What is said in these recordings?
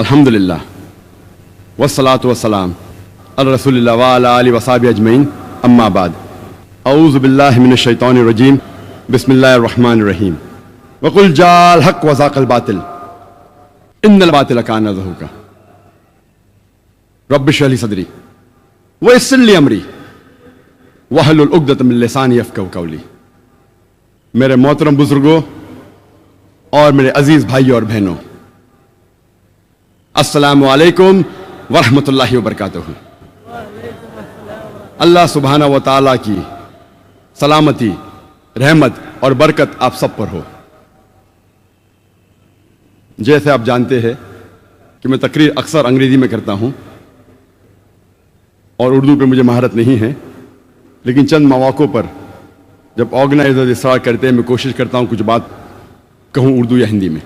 अल्हम्दुलिल्लाह वस्सलातु वस्सलाम अला रसूलिल्लाह व अला आलिहि व अस्हाबिहि अजमईन अम्मा बाद औज़ु बिल्लाहि मिनश शैतानिर रजीम बिस्मिल्लाहिर रहमानिर रहीम वकुल जाल हक व ज़ाक़ल बातिल इन्नल बातिल काना ज़हूक़ा रब्बि इश्रह ली सदरी व यस्सिर ली अमरी वहलुल उक़दतम मिन लिसानी यफ़क़हू क़ौली। मेरे मोहतरम बुजुर्गों और मेरे अजीज भाइयों और बहनों, अस्सलामु अलैकुम वरहमतुल्लाहि वबरकातुहू। अल्लाह सुब्हानहू व तआला की सलामती, रहमत और बरकत आप सब पर हो। जैसे आप जानते हैं कि मैं तकरीर अक्सर अंग्रेजी में करता हूं और उर्दू पे मुझे महारत नहीं है, लेकिन चंद मौक़ों पर जब ऑर्गेनाइजर इसरार करते हैं मैं कोशिश करता हूं कुछ बात कहूं उर्दू या हिंदी में।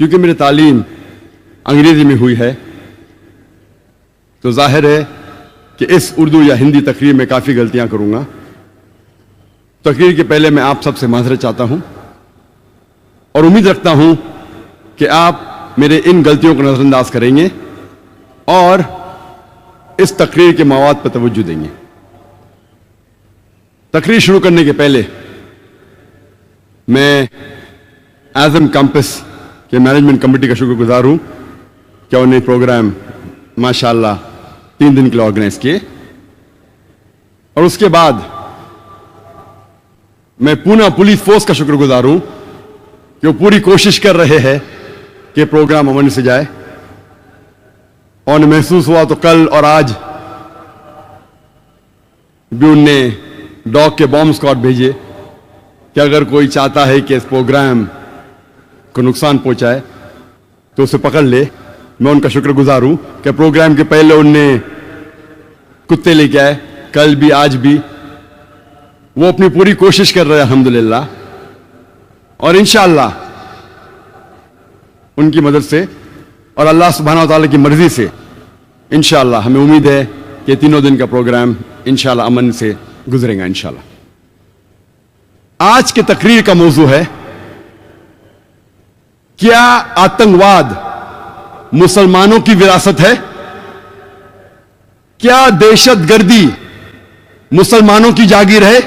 क्योंकि मेरी तालीम अंग्रेजी में हुई है तो जाहिर है कि इस उर्दू या हिंदी तकरीर में काफ़ी गलतियां करूंगा। तकरीर के पहले मैं आप सबसे माज़रत चाहता हूं और उम्मीद रखता हूं कि आप मेरे इन गलतियों को नज़रअंदाज करेंगे और इस तकरीर के मवाद पर तवज्जो देंगे। तकरीर शुरू करने के पहले मैं आज़म कैंपस के मैनेजमेंट कमेटी का शुक्रगुजार हूं कि उन्हें प्रोग्राम माशाअल्लाह 3 दिन के लिए ऑर्गेनाइज किए। और उसके बाद मैं पूना पुलिस फोर्स का शुक्रगुजार हूं कि वो पूरी कोशिश कर रहे हैं कि प्रोग्राम अमन से जाए। और उन्हें महसूस हुआ तो कल और आज भी उनने डॉग के बॉम्ब स्क्वाड भेजे कि अगर कोई चाहता है कि इस प्रोग्राम को नुकसान पहुंचाए तो उसे पकड़ ले। मैं उनका शुक्रगुजार हूं कि प्रोग्राम के पहले उनने कुत्ते लेके आए, कल भी आज भी वो अपनी पूरी कोशिश कर रहे हैं अल्हम्दुलिल्लाह। और इंशाअल्लाह उनकी मदद से और अल्लाह सुब्हानहू व तआला की मर्जी से इंशाअल्लाह हमें उम्मीद है कि 3 दिन का प्रोग्राम इंशाअल्लाह अमन से गुजरेगा इंशाअल्लाह। आज के तकरीर का मौजू है, क्या आतंकवाद मुसलमानों की विरासत है? क्या दहशतगर्दी मुसलमानों की जागीर है?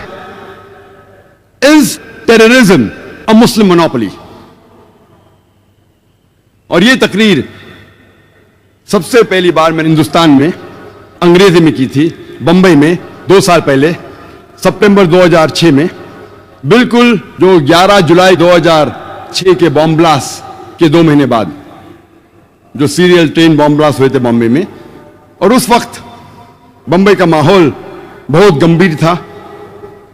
Is terrorism a Muslim monopoly? और यह तकरीर सबसे पहली बार मैंने हिंदुस्तान में अंग्रेजी में की थी, बंबई में 2 साल पहले सितंबर 2006 में, बिल्कुल जो 11 जुलाई 2006 के बॉम्ब ब्लास्ट के 2 महीने बाद जो सीरियल ट्रेन बॉम्ब ब्लास्ट हुए थे बॉम्बे में। और उस वक्त बंबई का माहौल बहुत गंभीर था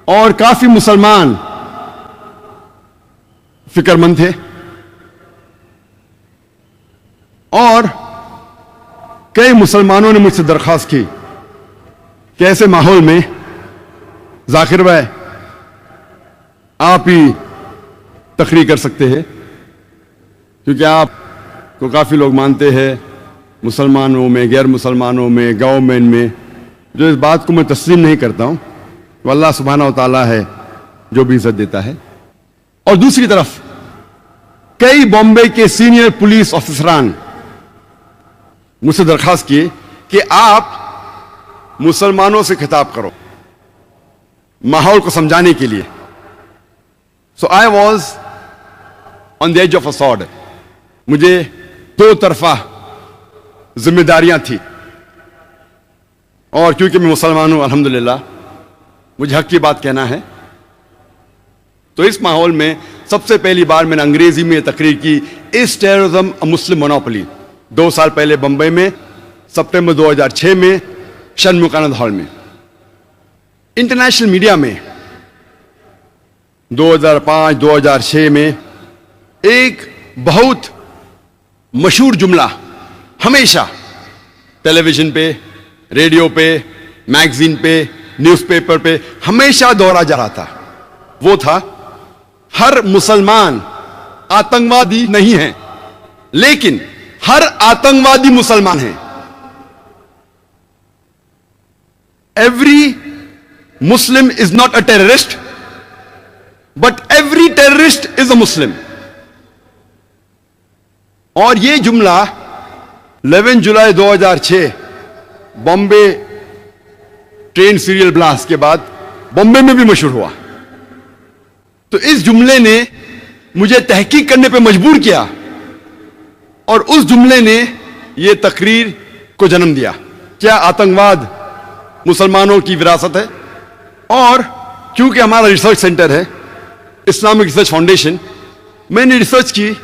और काफी मुसलमान फिक्रमंद थे। और कई मुसलमानों ने मुझसे दरख्वास्त की कि ऐसे माहौल में जाकिर भाई आप ही तकरीर कर सकते हैं, क्योंकि आप को काफ़ी लोग मानते हैं मुसलमानों में, गैर मुसलमानों में, गवर्नमेंट में। जो इस बात को मैं तस्लीम नहीं करता हूं, वो अल्लाह सुब्हानहू व तआला है जो भी इज्जत देता है। और दूसरी तरफ कई बॉम्बे के सीनियर पुलिस ऑफिसरान मुझसे दरख्वास्त किए कि आप मुसलमानों से खिताब करो माहौल को समझाने के लिए। So I was on the edge of a sword. मुझे 2 तरफा जिम्मेदारियां थी और क्योंकि मैं मुसलमान हूं अल्हम्दुलिल्लाह, मुझे हक की बात कहना है। तो इस माहौल में सबसे पहली बार मैंने अंग्रेजी में तकरीर की, is terrorism a Muslim monopoly, 2 साल पहले बंबई में सितंबर 2006 में शनमुखानंद हॉल में। इंटरनेशनल मीडिया में 2005-2006 में एक बहुत मशहूर जुमला हमेशा टेलीविजन पे, रेडियो पे, मैगजीन पे, न्यूज़पेपर पे हमेशा दोहरा जा रहा था। वो था, हर मुसलमान आतंकवादी नहीं है, लेकिन हर आतंकवादी मुसलमान है। Every Muslim is not a terrorist, but every terrorist is a Muslim. और ये जुमला 11 जुलाई 2006 बॉम्बे ट्रेन सीरियल ब्लास्ट के बाद बॉम्बे में भी मशहूर हुआ। तो इस जुमले ने मुझे तहकीक करने पे मजबूर किया और उस जुमले ने यह तकरीर को जन्म दिया। क्या आतंकवाद मुसलमानों की विरासत है? और क्योंकि हमारा रिसर्च सेंटर है इस्लामिक रिसर्च फाउंडेशन, मैंने रिसर्च की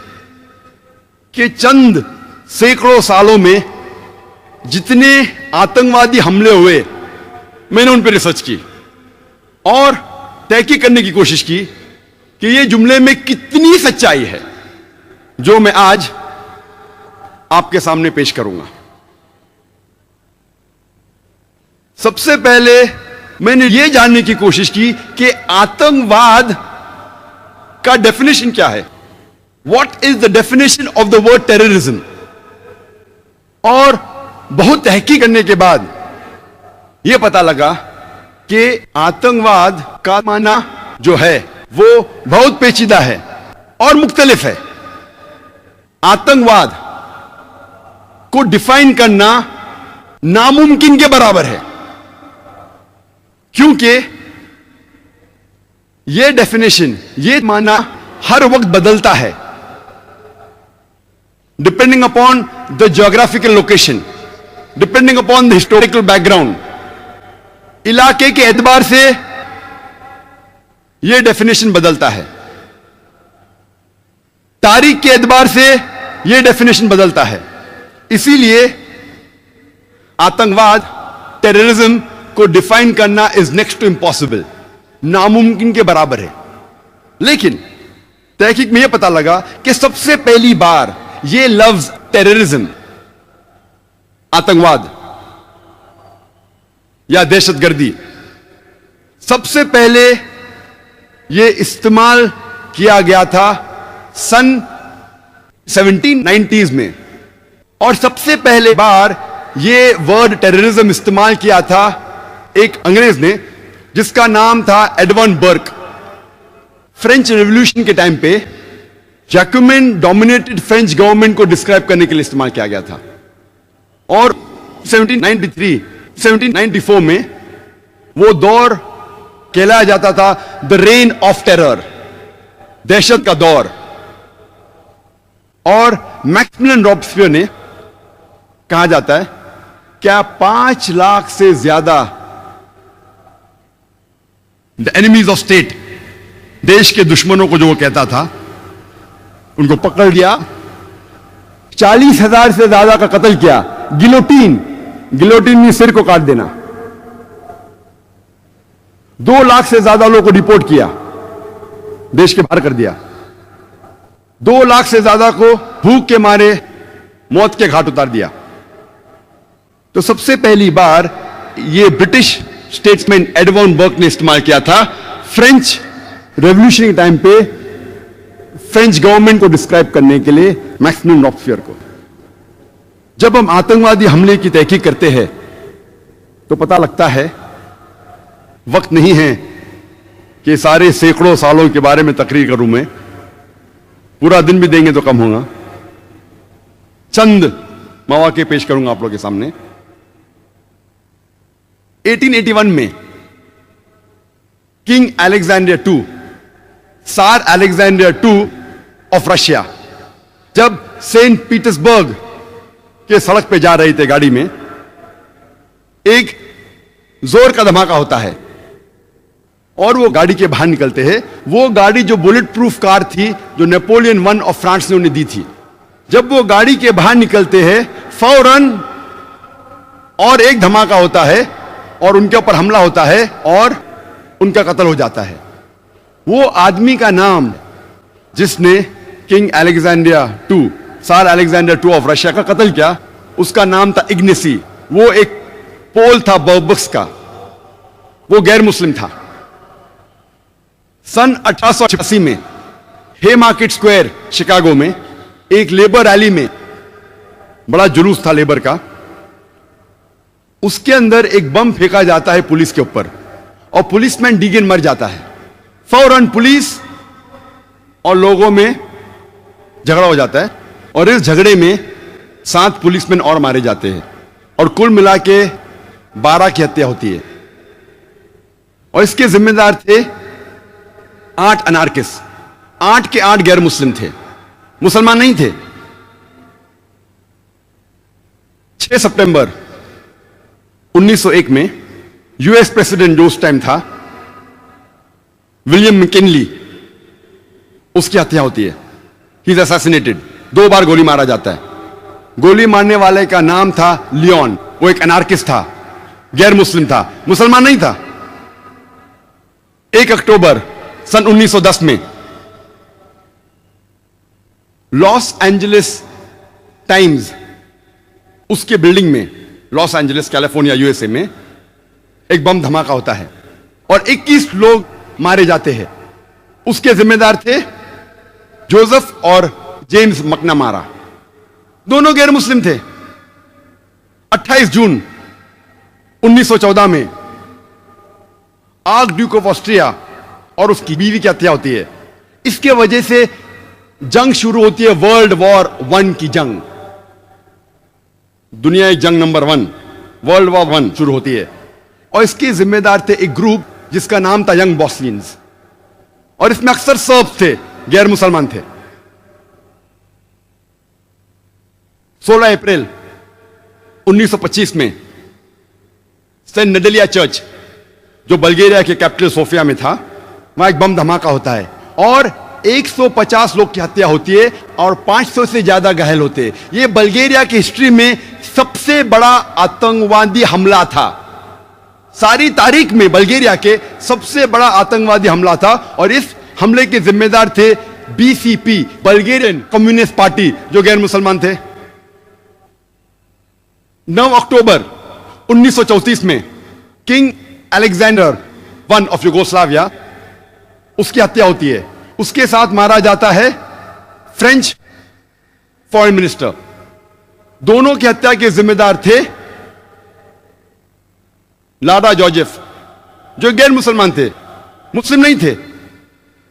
कि चंद सैकड़ों सालों में जितने आतंकवादी हमले हुए मैंने उन पर रिसर्च की और तहकीक करने की कोशिश की कि ये जुमले में कितनी सच्चाई है, जो मैं आज आपके सामने पेश करूंगा। सबसे पहले मैंने यह जानने की कोशिश की कि आतंकवाद का डेफिनेशन क्या है। What is the definition of the word terrorism? और बहुत तहकीक करने के बाद यह पता लगा कि आतंकवाद का माना जो है वो बहुत पेचीदा है और मुख्तलिफ है। आतंकवाद को डिफाइन करना नामुमकिन के बराबर है, क्योंकि यह डेफिनेशन, यह माना हर वक्त बदलता है depending upon the geographical location, depending upon the historical background. इलाके के एतबार से यह डेफिनेशन बदलता है, तारीख के एतबार से यह डेफिनेशन बदलता है। इसीलिए आतंकवाद, टेररिज्म को डिफाइन करना इज नेक्स्ट टू इम्पॉसिबल, नामुमकिन के बराबर है। लेकिन तहकीक में यह पता लगा कि सबसे पहली बार यह लफ्ज टेररिज्म, आतंकवाद या दहशतगर्दी, सबसे पहले यह इस्तेमाल किया गया था सन 1790s में, और सबसे पहले बार यह वर्ड टेररिज्म इस्तेमाल किया था एक अंग्रेज ने जिसका नाम था एडवर्ड बर्क। फ्रेंच रेवोल्यूशन के टाइम पे जैकोबिन डोमिनेटेड फ्रेंच गवर्नमेंट को डिस्क्राइब करने के लिए इस्तेमाल किया गया था। और 1793, 1794 में वो दौर कहलाया जाता था द रेन ऑफ टेरर, दहशत का दौर। और मैक्सिमिलियन रॉबस्पियर ने, कहा जाता है, क्या 5 लाख से ज्यादा द एनिमीज ऑफ स्टेट, देश के दुश्मनों को जो वो कहता था, उनको पकड़ लिया, 40,000 से ज्यादा का कत्ल किया। गिलोटीन, गिलोटीन में सिर को काट देना। 2 लाख से ज्यादा लोगों को डिपोर्ट किया, देश के बाहर कर दिया। 2 लाख से ज्यादा को भूख के मारे मौत के घाट उतार दिया। तो सबसे पहली बार यह ब्रिटिश स्टेट्समैन एडवर्ड बर्क ने इस्तेमाल किया था फ्रेंच रेवोल्यूशन के टाइम पे फ्रेंच गवर्नमेंट को डिस्क्राइब करने के लिए मैक्सिमिलियन रॉबस्पियर को। जब हम आतंकवादी हमले की तहकीक करते हैं तो पता लगता है वक्त नहीं है कि सारे सैकड़ों सालों के बारे में तकरीर करूं मैं, पूरा दिन भी देंगे तो कम होगा। चंद मौके पेश करूंगा आप लोगों के सामने। 1881 में किंग अलेक्जेंडर II, सार अलेक्जेंडर II ऑफ रशिया, जब सेंट पीटर्सबर्ग के सड़क पे जा रहे थे गाड़ी में, एक जोर का धमाका होता है और वो गाड़ी के बाहर निकलते हैं। वो गाड़ी जो बुलेट प्रूफ कार थी, जो नेपोलियन I ऑफ फ्रांस ने उन्हें दी थी, जब वो गाड़ी के बाहर निकलते हैं फौरन और एक धमाका होता है और उनके ऊपर हमला होता है और उनका कत्ल हो जाता है। वो आदमी का नाम जिसने किंग अलेक्जेंडर II, सार अलेक्जेंडर II ऑफ रशिया का कत्ल किया, उसका नाम था इग्नेसी। वो एक पोल था बर्बक्स का, वो गैर मुस्लिम था। सन 1886 में हे मार्केट स्क्वायर शिकागो में एक लेबर रैली में, बड़ा जुलूस था लेबर का, उसके अंदर एक बम फेंका जाता है पुलिस के ऊपर और पुलिसमैन डीगन मर जाता है। फौरन पुलिस और लोगों में झगड़ा हो जाता है। और इस झगड़े में 7 पुलिसमैन और मारे जाते हैं और कुल मिला के 12 की हत्या होती है। और इसके जिम्मेदार थे 8 अनार्किस्ट। 8 के 8 गैर मुस्लिम थे, मुसलमान नहीं थे। 6 सितंबर 1901 में यूएस प्रेसिडेंट जो उस टाइम था विलियम मैकिनली, उसकी हत्या होती है। He is assassinated. 2 बार गोली मारा जाता है। गोली मारने वाले का नाम था लियोन। वो एक अनार्किस्ट था, गैर मुस्लिम था, मुसलमान नहीं था। 1 अक्टूबर सन 1910 में लॉस एंजलिस टाइम्स, उसके बिल्डिंग में, लॉस एंजलिस कैलिफोर्निया यूएसए में, एक बम धमाका होता है और 21 लोग मारे जाते हैं। उसके जिम्मेदार थे जोसेफ और जेम्स मकनामारा, दोनों गैर मुस्लिम थे। 28 जून 1914 में आर्क ड्यूक ऑफ ऑस्ट्रिया और उसकी बीवी की हत्या होती है। इसके वजह से जंग शुरू होती है, वर्ल्ड वॉर 1 की जंग, दुनिया जंग नंबर 1, वर्ल्ड वॉर 1 शुरू होती है। और इसके जिम्मेदार थे एक ग्रुप जिसका नाम था यंग बॉस्नियंस, और इसमें अक्सर सर्ब्स थे, गैर मुसलमान थे। 16 अप्रैल 1925 में सेंट नेडेलिया चर्च, जो बल्गेरिया के कैपिटल सोफिया में था, वहां एक बम धमाका होता है और 150 लोग की हत्या होती है और 500 से ज्यादा घायल होते हैं। यह बल्गेरिया की हिस्ट्री में सबसे बड़ा आतंकवादी हमला था। सारी तारीख में बल्गेरिया के सबसे बड़ा आतंकवादी हमला था और इस हमले के जिम्मेदार थे बीसीपी, बल्गेरियन कम्युनिस्ट पार्टी, जो गैर मुसलमान थे। 9 अक्टूबर 1934 में king Alexander I of Yugoslavia, उसकी हत्या होती है। उसके साथ मारा जाता है फ्रेंच फॉरेन मिनिस्टर। दोनों की हत्या के जिम्मेदार थे लाडा जोसेफ, जो गैर मुसलमान थे, मुस्लिम नहीं थे।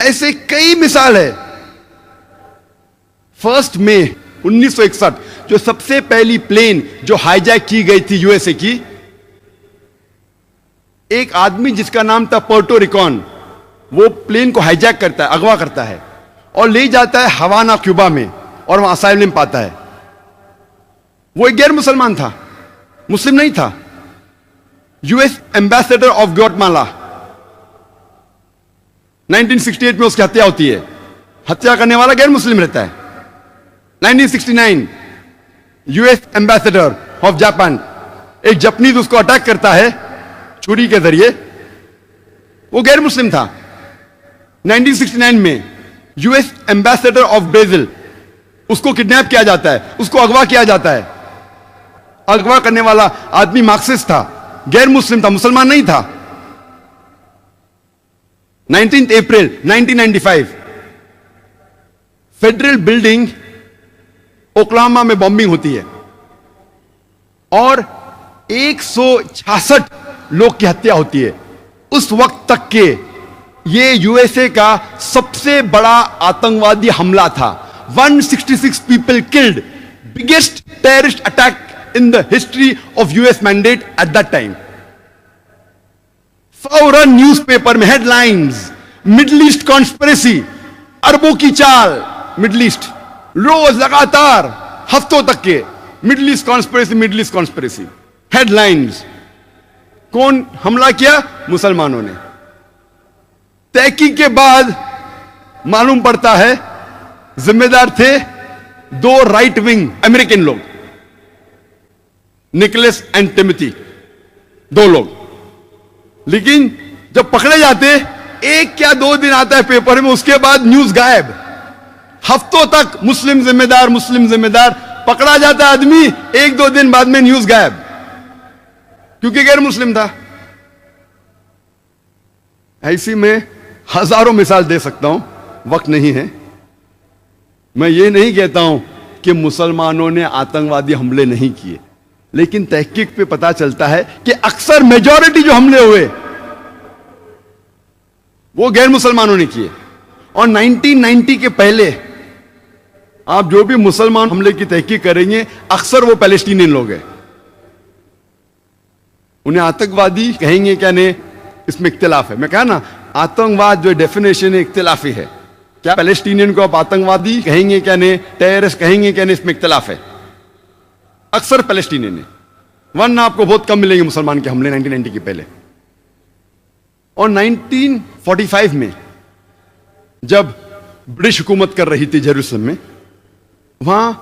ऐसे कई मिसाल है। 1 मई 1961 जो सबसे पहली प्लेन जो हाईजैक की गई थी यूएसए की, एक आदमी जिसका नाम था पोर्टो रिकॉन, वो प्लेन को हाईजैक करता है, अगवा करता है और ले जाता है हवाना, क्यूबा में, और वहां असाइलम पाता है। वो एक गैर मुसलमान था, मुस्लिम नहीं था। यूएस एम्बेसडर ऑफ ग्वाटेमाला, 1968 में उसकी हत्या होती है। हत्या करने वाला गैर मुस्लिम रहता है। 1969 यूएस एम्बेसडर ऑफ जापान, एक जापानीज उसको अटैक करता है छुरी के जरिए, वो गैर मुस्लिम था। 1969 में यूएस एम्बेसडर ऑफ ब्राजील, उसको किडनैप किया जाता है, उसको अगवा किया जाता है। अगवा करने वाला आदमी मार्क्सिस्ट था, गैर मुस्लिम था, मुसलमान नहीं था। 19 अप्रैल 1995 फेडरल बिल्डिंग ओक्लाहोमा में बॉम्बिंग होती है और 166 लोग की हत्या होती है। उस वक्त तक के ये यूएसए का सबसे बड़ा आतंकवादी हमला था। 166 people killed, biggest terrorist attack in the history of US mandate at that time. फौरन न्यूज़पेपर में हेडलाइंस, मिडिल ईस्ट कॉन्स्पिरेसी, अरबों की चाल, मिडिल ईस्ट, रोज लगातार हफ्तों तक के middle east conspiracy, middle east conspiracy headlines. कौन हमला किया? मुसलमानों ने। तहकीक के बाद मालूम पड़ता है जिम्मेदार थे 2 राइट विंग अमेरिकन लोग, निकोलस एंड टिमोथी, 2 लोग। लेकिन जब पकड़े जाते, 1 या 2 दिन आता है पेपर में, उसके बाद न्यूज गायब। हफ्तों तक मुस्लिम जिम्मेदार, मुस्लिम जिम्मेदार, पकड़ा जाता है आदमी, 1-2 दिन बाद में न्यूज गायब, क्योंकि गैर मुस्लिम था। ऐसी में हजारों मिसाल दे सकता हूं, वक्त नहीं है। मैं ये नहीं कहता हूं कि मुसलमानों ने आतंकवादी हमले नहीं किए, लेकिन तहकीक पे पता चलता है कि अक्सर मेजॉरिटी जो हमले हुए वो गैर मुसलमानों ने किए। और 1990 के पहले आप जो भी मुसलमान हमले की तहकीक करेंगे अक्सर वो पैलेस्टीनियन लोग हैं। उन्हें आतंकवादी कहेंगे क्या नहीं, इसमें इख्तिलाफ है। मैं कहा ना, आतंकवाद जो डेफिनेशन है इख्तिलाफी है। क्या पैलेस्टीनियन को आप आतंकवादी कहेंगे क्या नहीं, टेररिस्ट कहेंगे क्या नहीं, इसमें इख्तिलाफ है। अक्सर पैलेस्टीनियन है, वरना आपको बहुत कम मिलेंगे मुसलमान के हमले 1990 के पहले। और 1945 में जब ब्रिटिश हुकूमत कर रही थी जेरूसलम में, वहां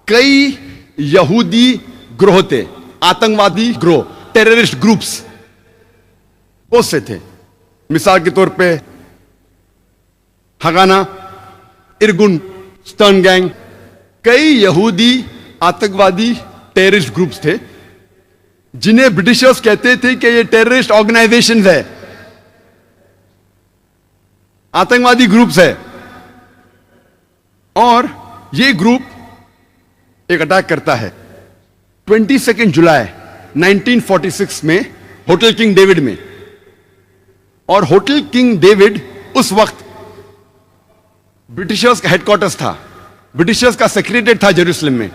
कई यहूदी ग्रोह थे, आतंकवादी ग्रोह, टेररिस्ट ग्रुप्स बहुत से थे। मिसाल के तौर पे हगाना, इरगुन, स्टर्न गैंग, कई यहूदी आतंकवादी टेररिस्ट ग्रुप्स थे जिन्हें ब्रिटिशर्स कहते थे कि ये टेररिस्ट ऑर्गेनाइजेशंस है, आतंकवादी ग्रुप्स है। और ये ग्रुप एक अटैक करता है 22 जुलाई 1946 में होटल किंग डेविड में। और होटल किंग डेविड उस वक्त ब्रिटिशर्स का हेडक्वार्टर्स था, ब्रिटिशर्स का सेक्रेटरीट था जेरूसलम में,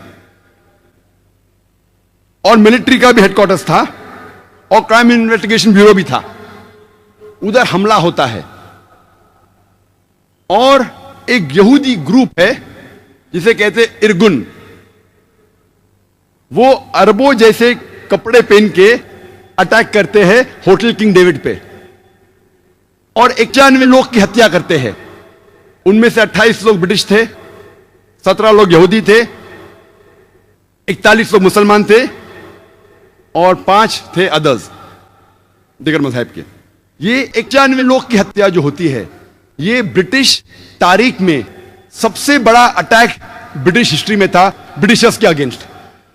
और मिलिट्री का भी हेडक्वार्टर्स था, और क्राइम इन्वेस्टिगेशन ब्यूरो भी था। उधर हमला होता है और एक यहूदी ग्रुप है जिसे कहते इरगुन, वो अरबों जैसे कपड़े पहन के अटैक करते हैं होटल किंग डेविड पे और 91 लोग की हत्या करते हैं। उनमें से 28 लोग ब्रिटिश थे, 17 लोग यहूदी थे, 41 लोग मुसलमान थे और 5 थे अदर्स, दिगर मज़हब के। ये 91 लोग की हत्या जो होती है, ये ब्रिटिश तारीख में सबसे बड़ा अटैक ब्रिटिश हिस्ट्री में था ब्रिटिशर्स के अगेंस्ट।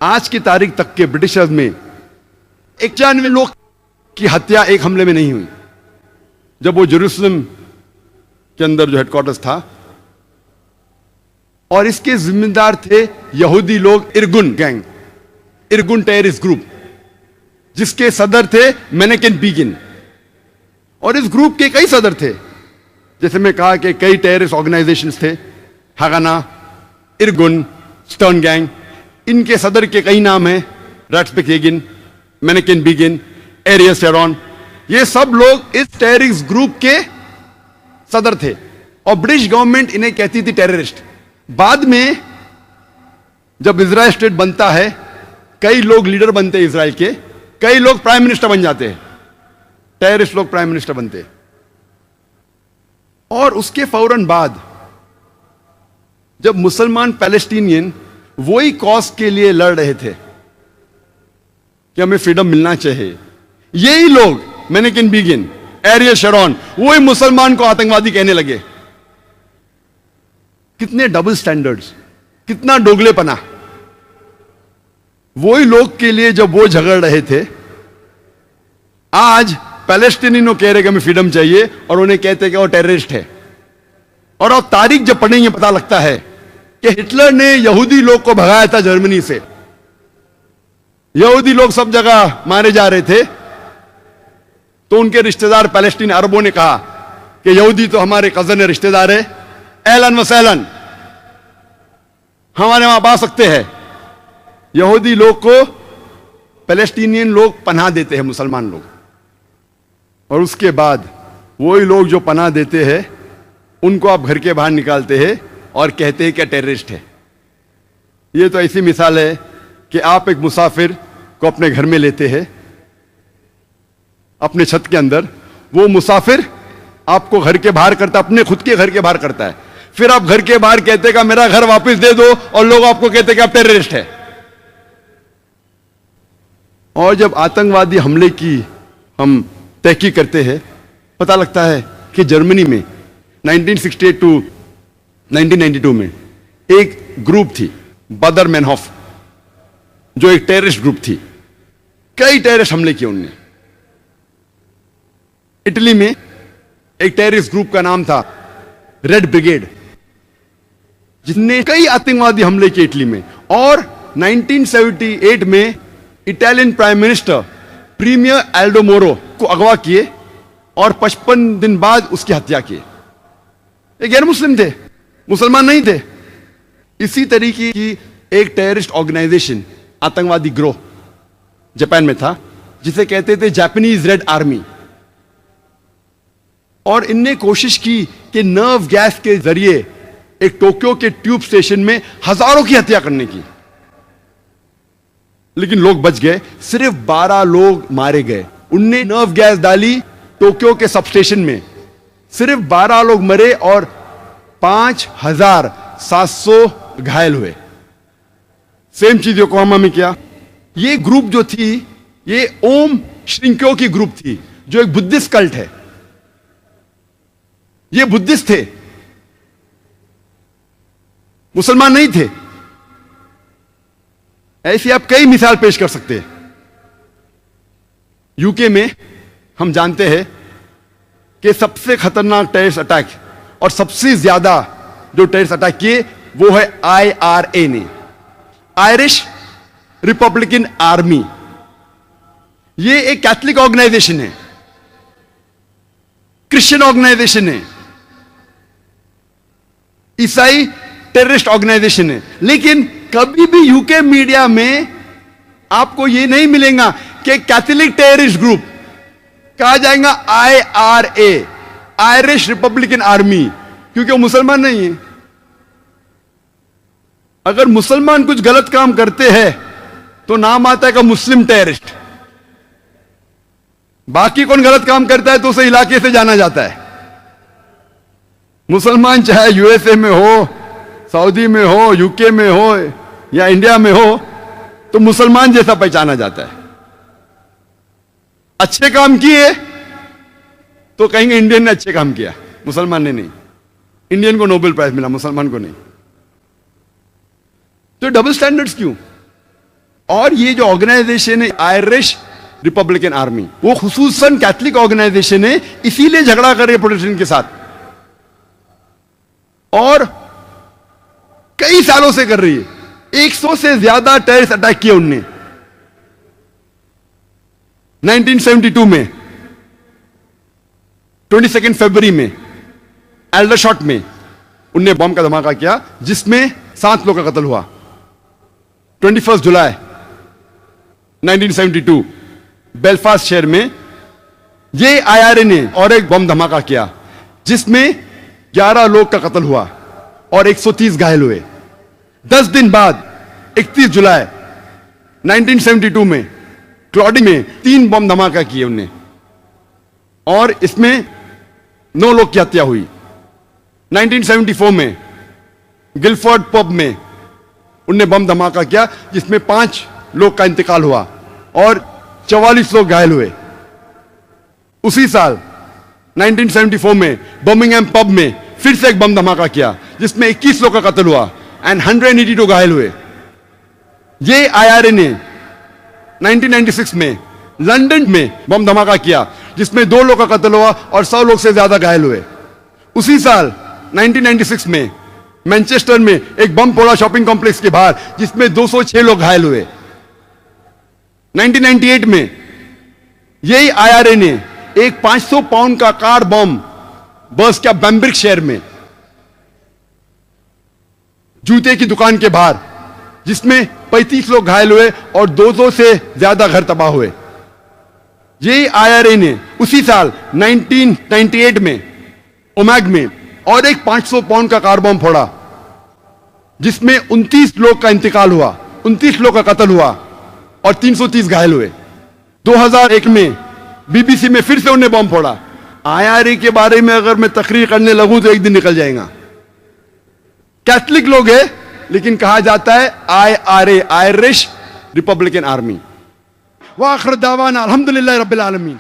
आज की तारीख तक के ब्रिटिशर्स में 91 लोग की हत्या एक हमले में नहीं हुई। जब वो जेरूसलम के अंदर जो हेडक्वार्टर्स था, और इसके जिम्मेदार थे यहूदी लोग, इरगुन गैंग, इरगुन टेररिस्ट ग्रुप, जिसके सदर थे मेनेकेन बिगिन। और इस ग्रुप के कई सदर थे, जैसे मैं कहा कि कई टेररिस्ट ऑर्गेनाइजेशंस थे, हगाना, इरगुन, स्टर्न गैंग। इनके सदर के कई नाम हैं, रैट्सबेक-येगिन, मेनेकेन बिगिन, एरियस शेरॉन। ये सब लोग इस टेररिस्ट ग्रुप के सदर थे और ब्रिटिश गवर्नमेंट इन्हें कहती थी टेररिस्ट। बाद में जब इजराइल स्टेट बनता है, कई लोग लीडर बनते हैं इजराइल के, कई लोग प्राइम मिनिस्टर बन जाते हैं, टेररिस्ट लोग प्राइम मिनिस्टर बनते हैं। और उसके फौरन बाद जब मुसलमान पैलेस्टीनियन वही कॉज के लिए लड़ रहे थे कि हमें फ्रीडम मिलना चाहिए, यही लोग मेनेकेन बिगिन, एरियल शेरॉन, वही मुसलमान को आतंकवादी कहने लगे। कितने डबल स्टैंडर्ड्स, कितना डोगलेपना। वही लोग के लिए जब वो झगड़ रहे थे, आज पैलेस्टीनियनों कह रहे कि हमें फ्रीडम चाहिए और उन्हें कहते कि वो टेररिस्ट है। और अब तारीख जब पढ़ेंगे पता लगता है कि हिटलर ने यहूदी लोग को भगाया था जर्मनी से। यहूदी लोग सब जगह मारे जा रहे थे, तो उनके रिश्तेदार पैलेस्टीन अरबों ने कहा कि यहूदी तो हमारे कजन है, रिश्तेदार है, एलन व सहलन, हमारे वहां आ सकते हैं। यहूदी लोग को पैलेस्टीनियन लोग पनाह देते हैं, मुसलमान लोग। और उसके बाद वही लोग जो पनाह देते हैं उनको आप घर के बाहर निकालते हैं और कहते हैं कि टेररिस्ट है। ये तो ऐसी मिसाल है कि आप एक मुसाफिर को अपने घर में लेते हैं, अपने छत के अंदर, वो मुसाफिर आपको घर के बाहर करता, अपने खुद के घर के बाहर करता है, फिर आप घर के बाहर कहते कि मेरा घर वापस दे दो, और लोग आपको कहते कि आप टेररिस्ट है। और जब आतंकवादी हमले की हम तहकीक करते हैं, पता लगता है कि जर्मनी में 1968 टू 1992 में एक ग्रुप थी, बादर मेनहॉफ, जो एक टेररिस्ट ग्रुप थी। कई टेररिस्ट हमले किए उनने। इटली में एक टेररिस्ट ग्रुप का नाम था रेड ब्रिगेड, जिसने कई आतंकवादी हमले किए इटली में। और 1978 में Italian prime minister premier Aldo Moro को अगवा किए और 55 दिन बाद उसकी हत्या की। ये गैर मुस्लिम थे, मुसलमान नहीं थे, इसी तरीके की एक टेररिस्ट ऑर्गेनाइजेशन, आतंकवादी ग्रोह जापान में था, जिसे कहते थे जापानीज रेड आर्मी। और इनने कोशिश की कि नर्व गैस के जरिए एक टोक्यो के ट्यूब स्टेशन में हजारों की हत्या करने की, लेकिन लोग बच गए। सिर्फ 12 लोग मारे गए। उनने नर्व गैस डाली टोक्यो के सब स्टेशन में, सिर्फ 12 लोग मरे और 5700 घायल हुए। सेम चीज योकोहामा में किया। ये ग्रुप जो थी, ये ओम श्रिंक्यो की ग्रुप थी, जो एक बुद्धिस्ट कल्ट है। ये बुद्धिस्ट थे, मुसलमान नहीं थे। ऐसी आप कई मिसाल पेश कर सकते हैं। यूके में हम जानते हैं कि सबसे खतरनाक टेररिस्ट अटैक और सबसे ज्यादा जो टेररिस्ट अटैक किए वो है IRA ने, आयरिश रिपब्लिकन आर्मी। ये एक कैथलिक ऑर्गेनाइजेशन है, क्रिश्चियन ऑर्गेनाइजेशन है, ईसाई टेररिस्ट ऑर्गेनाइजेशन है। लेकिन कभी भी यूके मीडिया में आपको यह नहीं मिलेगा कि कैथोलिक टेररिस्ट ग्रुप, कहा जाएगा IRA, आयरिश रिपब्लिकन आर्मी, क्योंकि वो मुसलमान नहीं है। अगर मुसलमान कुछ गलत काम करते हैं तो नाम आता है का मुस्लिम टेररिस्ट। बाकी कौन गलत काम करता है तो उसे इलाके से जाना जाता है। मुसलमान चाहे USA में हो, सऊदी में हो, यूके में हो या इंडिया में हो, तो मुसलमान जैसा पहचाना जाता है। अच्छे काम किए तो कहेंगे इंडियन ने अच्छे काम किया, मुसलमान ने नहीं। इंडियन को नोबेल प्राइज मिला, मुसलमान को नहीं। तो डबल स्टैंडर्ड्स क्यों? और ये जो ऑर्गेनाइजेशन है आयरिश रिपब्लिकन आर्मी, वो खुसूसन कैथलिक ऑर्गेनाइजेशन है, इसीलिए झगड़ा कर रही है प्रोटेस्टेंट के साथ और कई सालों से कर रही है। 100 से ज्यादा टेररिस्ट अटैक किए उनने। 1972 में 22 फरवरी में एल्डरशॉट में उनने बम का धमाका किया, जिसमें 7 लोगों का कत्ल हुआ। 21 जुलाई 1972 बेलफास्ट शहर में ये IRA ने और एक बम धमाका किया, जिसमें 11 लोग का कत्ल हुआ और 130 घायल हुए। 10 दिन बाद 31 जुलाई 1972 में क्लॉडिंग में 3 बम धमाका किए उनने और इसमें 9 लोग की हत्या हुई। 1974 में गिलफोर्ड पब में उनने बम धमाका किया, जिसमें 5 लोग का इंतकाल हुआ और 44 लोग घायल हुए। उसी साल 1974 में बर्मिंघम पब में फिर से एक बम धमाका किया, जिसमें 21 लोग का कत्ल हुआ एंड 182 घायल हुए। ये IRA ने 1996 में लंदन में बम धमाका किया, जिसमें 2 लोग का कत्ल हुआ और 100 लोग से ज्यादा घायल हुए। उसी साल 1996 में मैनचेस्टर में एक बम फोड़ा शॉपिंग कॉम्प्लेक्स के बाहर, जिसमें 206 लोग घायल हुए। 1998 में यही IRA ने एक 500 पाउंड का कार बम बर्स्ट किया बैम्ब्रिक शहर में, जूते की दुकान के बाहर, जिसमें 35 लोग घायल हुए और 200 से ज्यादा घर तबाह हुए। यही IRA ने उसी साल 1998 में ओमैग में और एक 500 पाउंड का कार बम फोड़ा, जिसमें 29 लोग का इंतकाल हुआ, 29 लोग का कत्ल हुआ और 330 घायल हुए। 2001 में BBC में फिर से उन्हें बम फोड़ा। IRA के बारे में अगर मैं तकरीर करने लगूं तो एक दिन निकल जाएगा। कैथलिक लोग हैं, लेकिन कहा जाता है IRA, आयरिश रिपब्लिकन आर्मी। व आखिर दावाना अल्हम्दुलिल्लाह रब्बिल आलमीन।